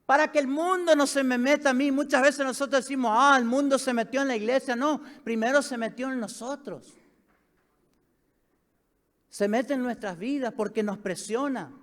Para que el mundo no se me meta a mí. Muchas veces nosotros decimos: el mundo se metió en la iglesia. No, primero se metió en nosotros. Se mete en nuestras vidas porque nos presiona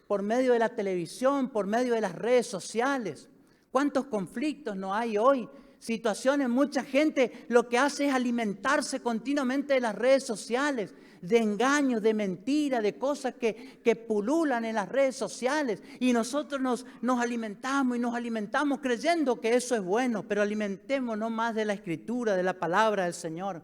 por medio de la televisión, por medio de las redes sociales. ¿Cuántos conflictos no hay hoy? Situaciones, mucha gente lo que hace es alimentarse continuamente de las redes sociales, de engaños, de mentiras, de cosas que pululan en las redes sociales. Y nosotros nos alimentamos creyendo que eso es bueno, pero alimentémonos más de la Escritura, de la palabra del Señor.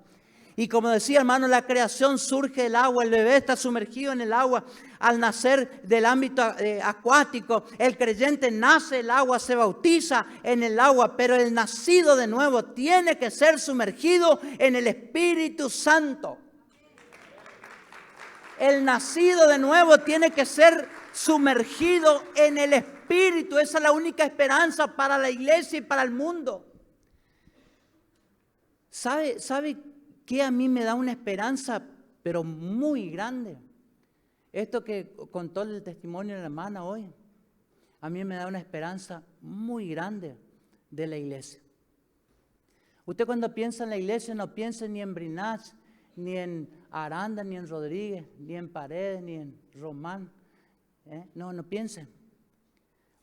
Y como decía, hermano, la creación surge del agua, el bebé está sumergido en el agua. Al nacer del ámbito acuático, el creyente nace del agua, se bautiza en el agua, pero el nacido de nuevo tiene que ser sumergido en el Espíritu Santo. El nacido de nuevo tiene que ser sumergido en el Espíritu. Esa es la única esperanza para la iglesia y para el mundo. ¿Sabe qué a mí me da una esperanza, pero muy grande? Esto que contó el testimonio de la hermana hoy, a mí me da una esperanza muy grande de la iglesia. Usted cuando piensa en la iglesia no piensa ni en Brinach, ni en Aranda, ni en Rodríguez, ni en Paredes, ni en Román. No piense.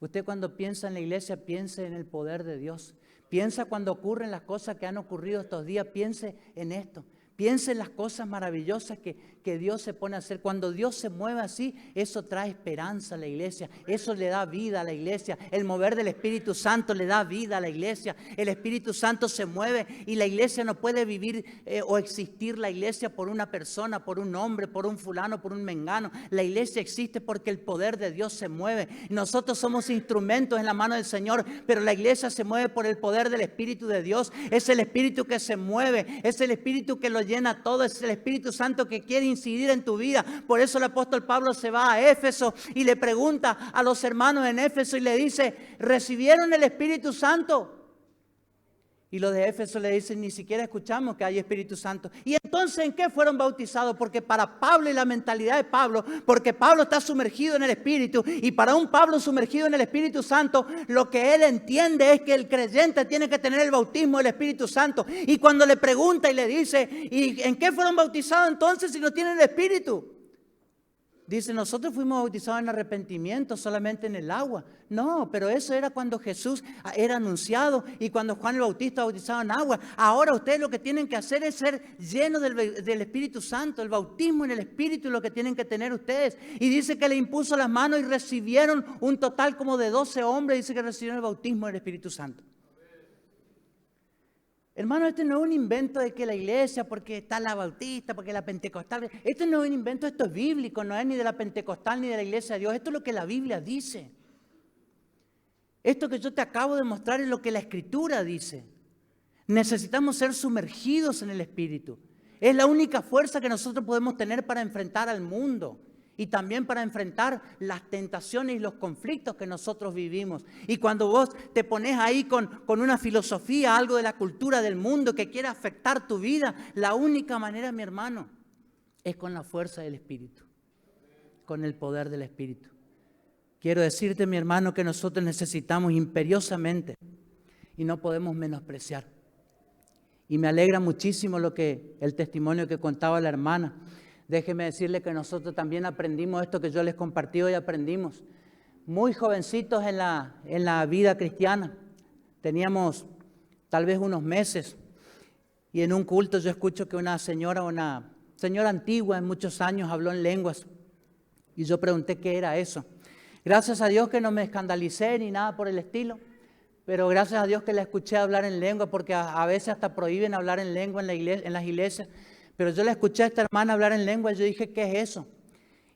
Usted cuando piensa en la iglesia piense en el poder de Dios. Piensa cuando ocurren las cosas que han ocurrido estos días, piense en esto. Piense en las cosas maravillosas que Dios se pone a hacer. Cuando Dios se mueve así, eso trae esperanza a la iglesia. Eso le da vida a la iglesia. El mover del Espíritu Santo le da vida a la iglesia. El Espíritu Santo se mueve y la iglesia no puede vivir o existir la iglesia por una persona, por un hombre, por un fulano, por un mengano. La iglesia existe porque el poder de Dios se mueve. Nosotros somos instrumentos en la mano del Señor, pero la iglesia se mueve por el poder del Espíritu de Dios. Es el Espíritu que se mueve, es el Espíritu que lo llena todo, es el Espíritu Santo que quiere incidir en tu vida. Por eso el apóstol Pablo se va a Éfeso y le pregunta a los hermanos en Éfeso y le dice, ¿recibieron el Espíritu Santo? Y los de Éfeso le dicen, ni siquiera escuchamos que hay Espíritu Santo. ¿Y entonces en qué fueron bautizados? Porque para Pablo y la mentalidad de Pablo, porque Pablo está sumergido en el Espíritu, y para un Pablo sumergido en el Espíritu Santo, lo que él entiende es que el creyente tiene que tener el bautismo del Espíritu Santo. Y cuando le pregunta y le dice, ¿y en qué fueron bautizados entonces si no tienen el Espíritu? Dice, nosotros fuimos bautizados en arrepentimiento, solamente en el agua. No, pero eso era cuando Jesús era anunciado y cuando Juan el Bautista bautizaba en agua. Ahora ustedes lo que tienen que hacer es ser llenos del Espíritu Santo. El bautismo en el Espíritu es lo que tienen que tener ustedes. Y dice que le impuso las manos y recibieron un total como de 12 hombres. Dice que recibieron el bautismo del Espíritu Santo. Hermano, este no es un invento de que la iglesia, porque está la bautista, porque la pentecostal. Este no es un invento, esto es bíblico, no es ni de la pentecostal ni de la iglesia de Dios. Esto es lo que la Biblia dice. Esto que yo te acabo de mostrar es lo que la Escritura dice. Necesitamos ser sumergidos en el Espíritu. Es la única fuerza que nosotros podemos tener para enfrentar al mundo. Y también para enfrentar las tentaciones y los conflictos que nosotros vivimos. Y cuando vos te pones ahí con una filosofía, algo de la cultura del mundo que quiere afectar tu vida, la única manera, mi hermano, es con la fuerza del Espíritu, con el poder del Espíritu. Quiero decirte, mi hermano, que nosotros necesitamos imperiosamente y no podemos menospreciar. Y me alegra muchísimo el testimonio que contaba la hermana. Déjeme decirle que nosotros también aprendimos esto que yo les compartí hoy, aprendimos muy jovencitos en la vida cristiana. Teníamos tal vez unos meses y en un culto yo escucho que una señora antigua en muchos años habló en lenguas y yo pregunté qué era eso. Gracias a Dios que no me escandalicé ni nada por el estilo, pero gracias a Dios que la escuché hablar en lengua, porque a veces hasta prohíben hablar en lengua en las iglesias. Pero yo le escuché a esta hermana hablar en lengua y yo dije, ¿qué es eso?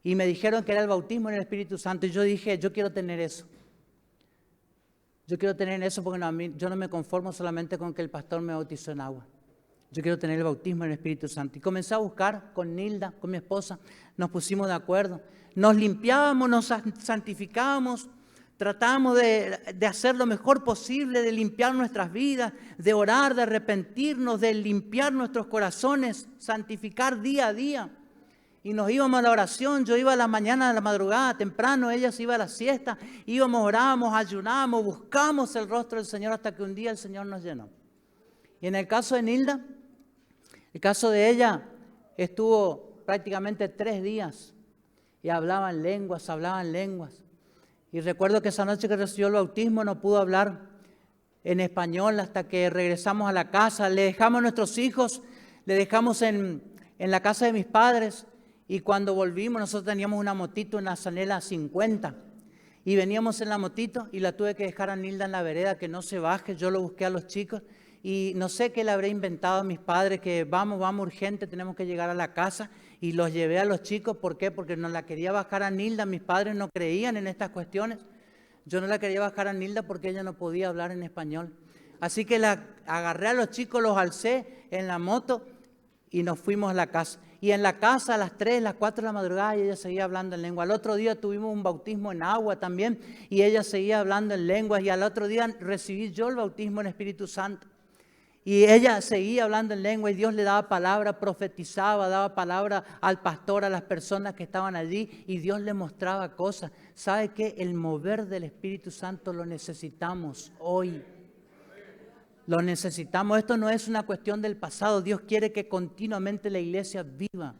Y me dijeron que era el bautismo en el Espíritu Santo. Y yo dije, yo quiero tener eso. Yo quiero tener eso porque yo no me conformo solamente con que el pastor me bautizó en agua. Yo quiero tener el bautismo en el Espíritu Santo. Y comencé a buscar con Nilda, con mi esposa. Nos pusimos de acuerdo. Nos limpiábamos, nos santificábamos. Tratábamos de hacer lo mejor posible, de limpiar nuestras vidas, de orar, de arrepentirnos, de limpiar nuestros corazones, santificar día a día. Y nos íbamos a la oración, yo iba a la mañana, a la madrugada, temprano, ella se iba a la siesta, íbamos, orábamos, ayunábamos, buscamos el rostro del Señor hasta que un día el Señor nos llenó. Y en el caso de Nilda, el caso de ella estuvo prácticamente 3 días y hablaban lenguas. Y recuerdo que esa noche que recibió el bautismo no pudo hablar en español hasta que regresamos a la casa. Le dejamos a nuestros hijos, le dejamos en la casa de mis padres. Y cuando volvimos, nosotros teníamos una motito, una Zanela 50. Y veníamos en la motito y la tuve que dejar a Nilda en la vereda, que no se baje. Yo lo busqué a los chicos y no sé qué le habré inventado a mis padres, que vamos urgente, tenemos que llegar a la casa. Y los llevé a los chicos, ¿por qué? Porque no la quería bajar a Nilda. Mis padres no creían en estas cuestiones. Yo no la quería bajar a Nilda porque ella no podía hablar en español. Así que la agarré a los chicos, los alcé en la moto y nos fuimos a la casa. Y en la casa a las 3, las 4 de la madrugada y ella seguía hablando en lengua. Al otro día tuvimos un bautismo en agua también y ella seguía hablando en lenguas. Y al otro día recibí yo el bautismo en Espíritu Santo. Y ella seguía hablando en lengua y Dios le daba palabra, profetizaba, daba palabra al pastor, a las personas que estaban allí y Dios le mostraba cosas. ¿Sabe qué? El mover del Espíritu Santo lo necesitamos hoy. Lo necesitamos. Esto no es una cuestión del pasado. Dios quiere que continuamente la iglesia viva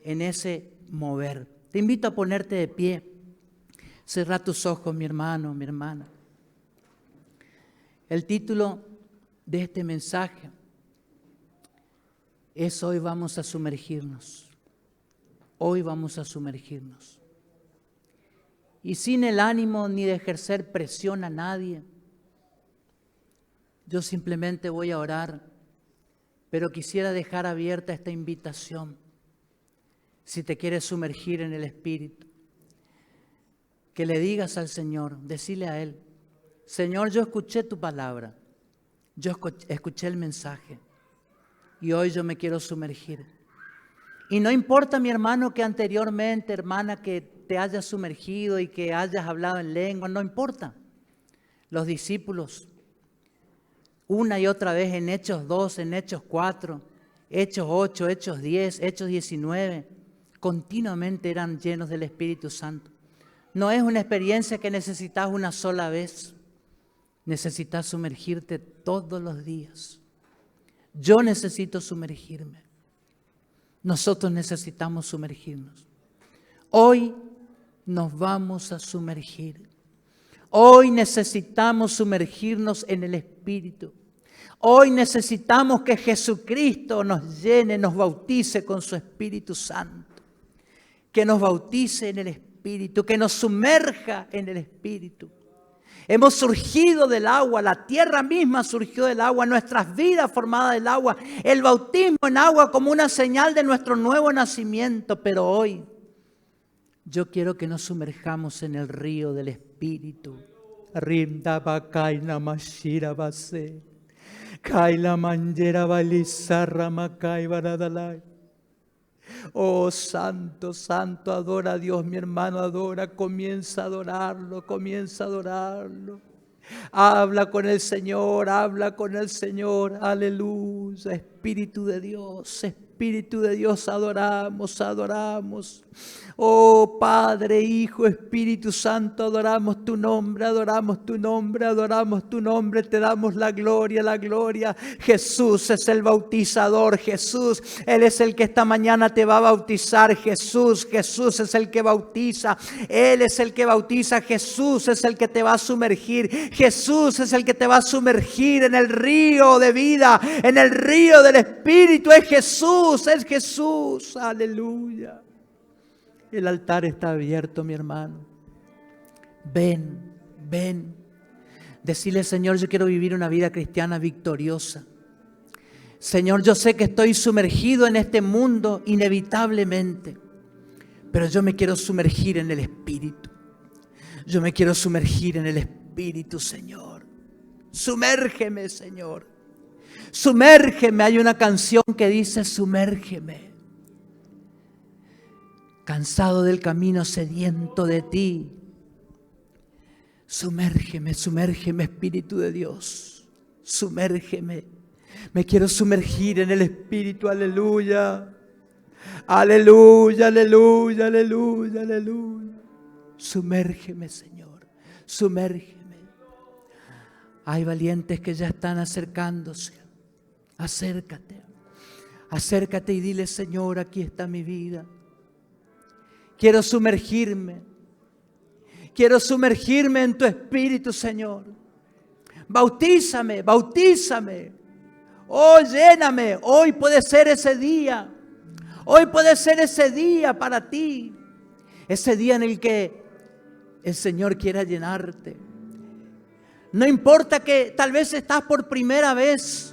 en ese mover. Te invito a ponerte de pie. Cerra tus ojos, mi hermano, mi hermana. El título de este mensaje es: hoy vamos a sumergirnos. Hoy vamos a sumergirnos. Y sin el ánimo ni de ejercer presión a nadie, yo simplemente voy a orar, pero quisiera dejar abierta esta invitación. Si te quieres sumergir en el Espíritu, que le digas al Señor, decile a Él: Señor, yo escuché tu palabra, yo escuché el mensaje y hoy yo me quiero sumergir. Y no importa, mi hermano, que anteriormente, hermana, que te hayas sumergido y que hayas hablado en lengua, no importa. Los discípulos, una y otra vez en Hechos 2, en Hechos 4, Hechos 8, Hechos 10, Hechos 19, continuamente eran llenos del Espíritu Santo. No es una experiencia que necesitas una sola vez. Necesitas sumergirte todos los días. Yo necesito sumergirme. Nosotros necesitamos sumergirnos. Hoy nos vamos a sumergir. Hoy necesitamos sumergirnos en el Espíritu. Hoy necesitamos que Jesucristo nos llene, nos bautice con su Espíritu Santo. Que nos bautice en el Espíritu, que nos sumerja en el Espíritu. Hemos surgido del agua, la tierra misma surgió del agua, nuestras vidas formadas del agua, el bautismo en agua como una señal de nuestro nuevo nacimiento. Pero hoy yo quiero que nos sumerjamos en el río del Espíritu. Oh, santo, santo, adora a Dios, mi hermano, adora, comienza a adorarlo, comienza a adorarlo. Habla con el Señor, aleluya, Espíritu de Dios, adoramos, adoramos. Oh Padre, Hijo, Espíritu Santo, adoramos tu nombre, adoramos tu nombre, adoramos tu nombre, te damos la gloria, la gloria. Jesús es el bautizador, Jesús, Él es el que esta mañana te va a bautizar, Jesús es el que bautiza, Él es el que bautiza, Jesús es el que te va a sumergir, Jesús es el que te va a sumergir en el río de vida, en el río del Espíritu, es Jesús, aleluya. El altar está abierto, mi hermano. Ven. Decirle: Señor, yo quiero vivir una vida cristiana victoriosa. Señor, yo sé que estoy sumergido en este mundo inevitablemente, pero yo me quiero sumergir en el Espíritu. Yo me quiero sumergir en el Espíritu, Señor. Sumérgeme, Señor. Sumérgeme. Hay una canción que dice: sumérgeme. Cansado del camino, sediento de ti. Sumérgeme, Espíritu de Dios. Sumérgeme. Me quiero sumergir en el Espíritu, aleluya. Aleluya, aleluya, aleluya, aleluya. Sumérgeme, Señor. Sumérgeme. Hay valientes que ya están acercándose. Acércate. Acércate y dile: Señor, aquí está mi vida. Quiero sumergirme en tu Espíritu, Señor. bautízame, bautízame. Oh, lléname. Hoy puede ser ese día. Hoy puede ser ese día para ti. Ese día en el que el Señor quiera llenarte. No importa que tal vez estás por primera vez